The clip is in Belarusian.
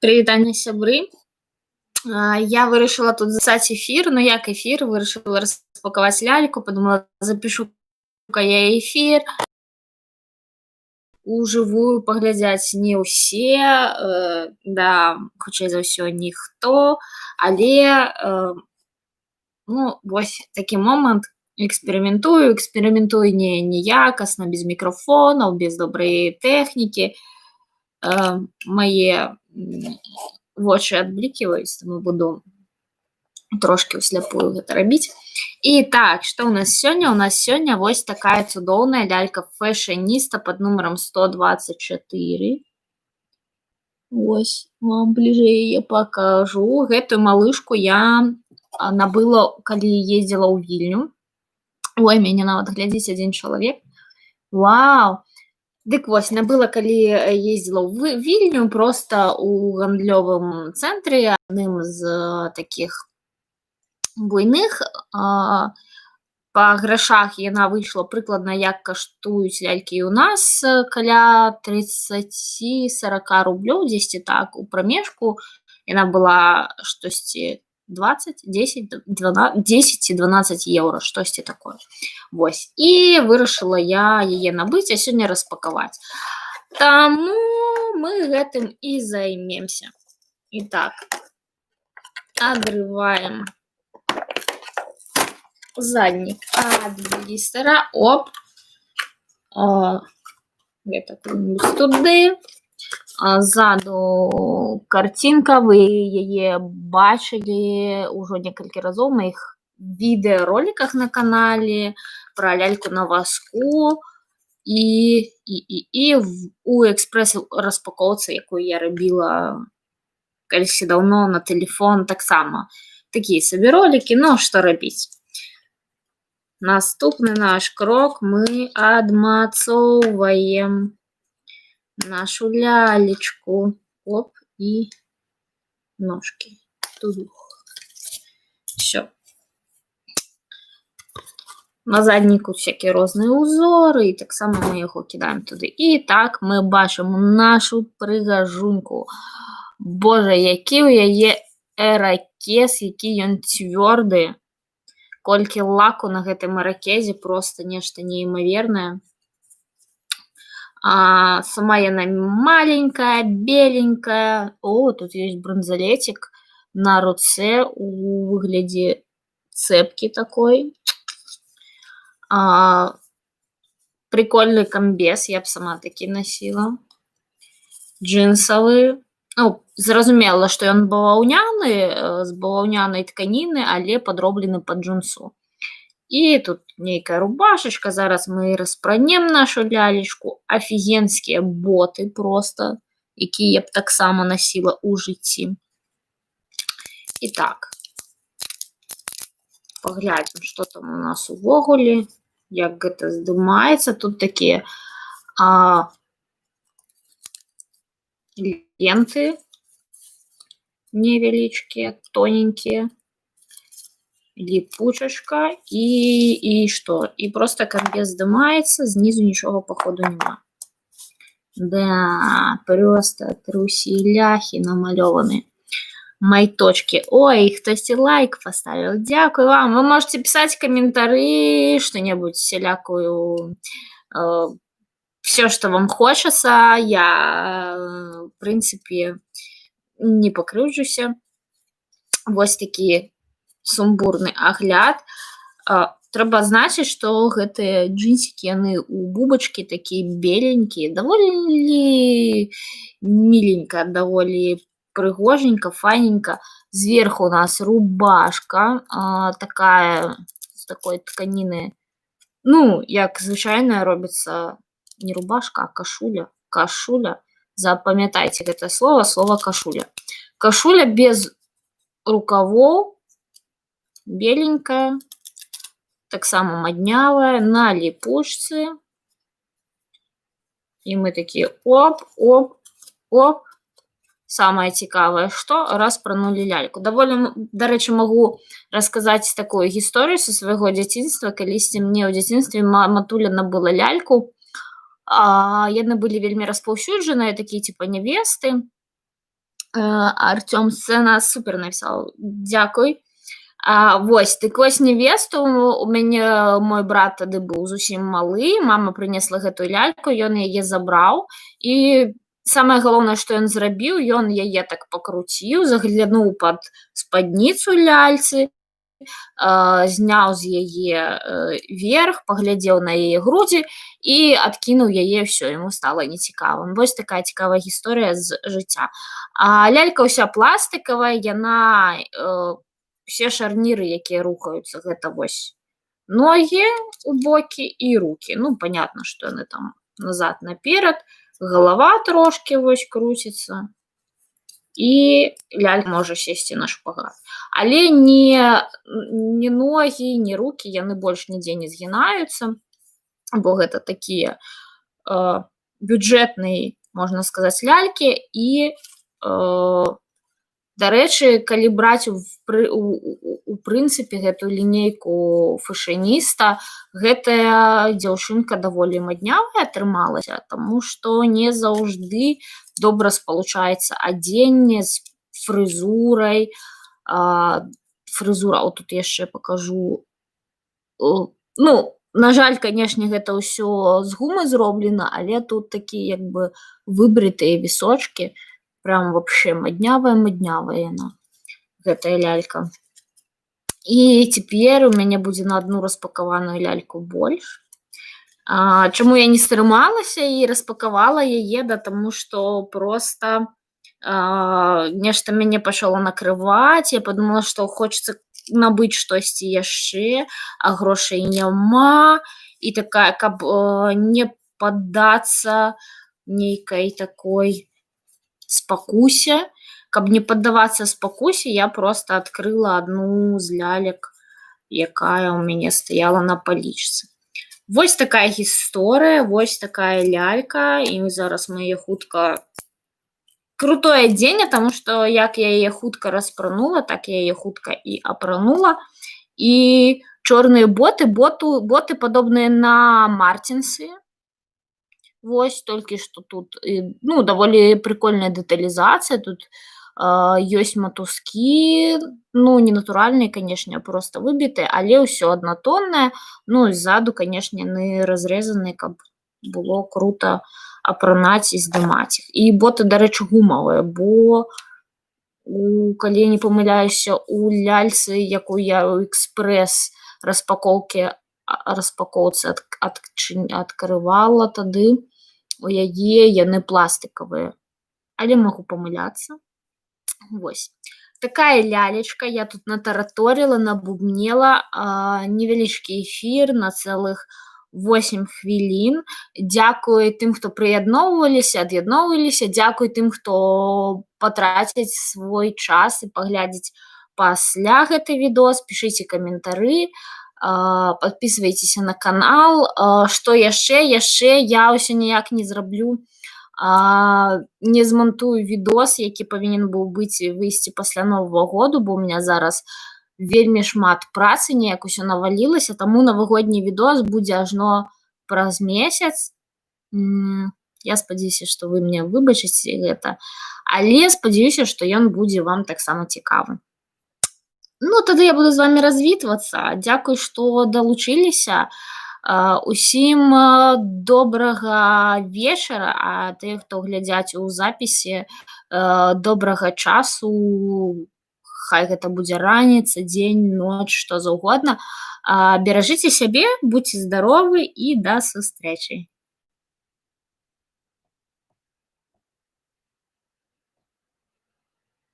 Прывітанне сябры. Я вырашыла тут запісаць эфір, ну як эфір, вырашыла распакаваць ляльку, падумала, запішу-ка я эфір, ужывую паглядзяць не ўсе, да, хутчэй за ўсё, ніхто, але вось такі момант, эксперыментую неякасна, без мікрафонаў, без добрай тэхнікі. Мае вочы адбліківаюць, таму буду трошкі ўсляпую гэта рабіць. І так, што ў нас сёння? У нас сёння вось такая цудоўная лялька фэшаніста пад нумарам 124. Вось, вам бліжэй яе пакажу. Гэтую малышку я набыла, калі ездзіла ў Вільню. Ой, мяне нават глядзіць адзін чалавек. Вау! Дык вось, набыла, калі ездзіла ў Вільню, проста ў гандлёвым цэнтры, адным з такіх буйных. Па грашах яна выйшла прыкладна, як каштуюць лялькі ў нас, каля 30-40 рублёў, дзесьці так, у прамежку. Яна была штосьці 10 ці 12 еўра, штосьці такое. Вось. І вырашыла я яе набыць, а сёння распакаваць. Таму мы гэтым і займемся. Итак, адрываем заднік ад блістера. Оп. Гэта туды. Ззаду карцінка, вы яе бачылі ўжо некалькі разоў у маіх відэароліках на канале пра ляльку на васку і у экспрэс-распакоўцы, якую я рабіла калісьці даўно на тэлефон, таксама такія сабе ролікі, ну што рабіць. Наступны наш крок, мы адмацоўваем нашу лялечку. Оп, і ножки. Тудух. Все. На задніку всякие розныя узоры, і таксама мы яго кідаем туды. І так мы бачым нашу прыгажуньку. Боже, які ў яе эракез, які ён цвёрды. Колькі лаку на гэтым эракезе, просто нешта неймавернае. Сама яна маленькая, беленькая. О, тут есть бранзалетик на руцэ у выглядзе цэпкі такой. Прикольны камбез, я б сама такі насіла. Джинсавы. Ну, зразумела, што ён баваўняны, з баваўнянай тканіны, але падроблены пад джинсу. І тут нейкая рубашачка, зараз мы распранем нашу лялечку. Афігенскія боты проста, якія я б таксама насіла ў жыцці. І так, паглядзім, што там у нас увогуле, як гэта здымаецца. Тут такія ленты невялічкія, тоненькія. Липучачка і што? І просто камбез здымаецца, знізу нічога походу няма. Да, просто труси-ляхи намалёваны. Майточки. Ой, хтосьці лайк поставил. Дякую вам. Вы можете писать комментарии, что-нибудь всялякую, все, что вам хочется. Я, в принципе, не покрыўджуся. Вось такие сумбурны агляд. Трэба адзначыць, што гэтыя джинсики, яны у бубачкі такія беленькія, даволі миленько, даволі прыгоженька, файненько. Зверху у нас рубашка, такая, з такой тканіны. Ну, як звычайна робіцца не рубашка, а кашуля. Кашуля. Запамятайце гэта слово кашуля. Кашуля без рукавоў, беленькая, таксама маднявая, на липучцы. І мы такія оп, оп, оп. Самае цікавае, што распранулі ляльку. Даволі, дарэчы, магу расказаць такую гісторыю са свайго дзяцінства. Калісьці мне ў дзяцінстве матуля набыла ляльку. Яны былі вельмі распаўсюджаныя, такія типа нявесты. Артём, сцэна супер напісаў. Дзякуй. Вось, дык вось невесту у мяне мой брат тады быў зусім малы, мама прынесла гэтую ляльку, ён яе забраў. І самае галоўнае, што ён зрабіў, ён яе так пакруціў, заглянуў пад спадніцу ляльцы, зняў з яе верх, паглядзеў на яе грудзі і адкінуў яе, ўсё, яму стала нецікавым. Вось такая цікавая гісторыя з жыцця. Лялька ўся пластыкавая, яна усе шарніры, якія рухаюцца, гэта вось ногі у бокі і рукі. Ну, понятно, што яны там назад наперад, галава трошкі вось круціцца. І лялька можа сесці на шпагат. Але ні ногі, ні рукі, яны больш нідзе не згінаюцца, бо гэта такія бюджэтныя, можна сказаць, лялькі. І, дарэчы, калі браць у прынцыпе гэтую лінейку фэшаніста, гэтая дзяўчынка даволі маднявая атрымалася, таму што не заўжды добра спалучаецца адзенне з фрызурай. Фрызура, тут яшчэ пакажу. Ну, на жаль, канешне, гэта ўсё з гумы зроблена, але тут такія як бы выбрытыя вісочкі. Прям вообще маднявая яна, гэтая лялька. І цяпер у мяне будзе на адну распакаваную ляльку больш. Чаму я не стрымалася і распакавала яе? Да таму што проста нешта мяне пачало накрываць, я падумала, што хочацца набыць штосьці яшчэ, а грошай няма. І такая, каб не паддацца нейкай такой спакусе, каб не паддавацца спакусе, я проста адкрыла адну з лялек, якая ў мяне стаяла на палічцы. Вось такая гісторыя, вось такая лялька, і зараз мы яе хутка... Крутое адзенне, таму што як я яе хутка распранула, так я яе хутка і апранула. І чорныя боты падобныя на мартинсы. Вось, толькі што тут, ну, даволі прикольная дэталізацыя, тут ёсць матузкі, ну, не натуральныя, канешне, а проста выбітыя, але ўсё аднатоннае. Ну, і ззаду, канешне, яны разрэзаныя, каб было крута апранаць і здымаць іх. І боты, дарэчы, гумавыя, бо, калі я не памыляюся, у ляльцы, якую я ў экспрэс распакоўцы адкрывала тады, у яе яны пластыкавыя, але магу памыляцца. Вось. Такая лялечка, я тут натараторила, набубнела, невялічкі эфір на цэлых 8 хвілін. Дзякуй тым, хто прыядноўваліся, ад'ядноўваліся, дзякуй тым, хто патраціць свой час і паглядзець пасля гэты відос, пішыце каментары, подписывайтеся на канал. Што яшчэ я ўсё ніяк не зраблю, не змантую відос, які павінен быў выйсці пасля Новага году, бо ў меня зараз вельмі шмат працы, неяк усё навалілася, таму навагодні відос будзе ажно праз месяц. Я спадзяюся, што вы мне выбачыце гэта, але спадзяюся, што ён будзе вам таксама цікавы. Ну, тады я буду з вами развітвацца. Дзякуй, што далучыліся. Усім добрага вечара, а тыя, хто глядзяць у запісе, добрага часу. Хай гэта будзе раніца, дзень, ноч, што заўгодна. Беражыце сябе, будзьце здаровы і да сустрэчы.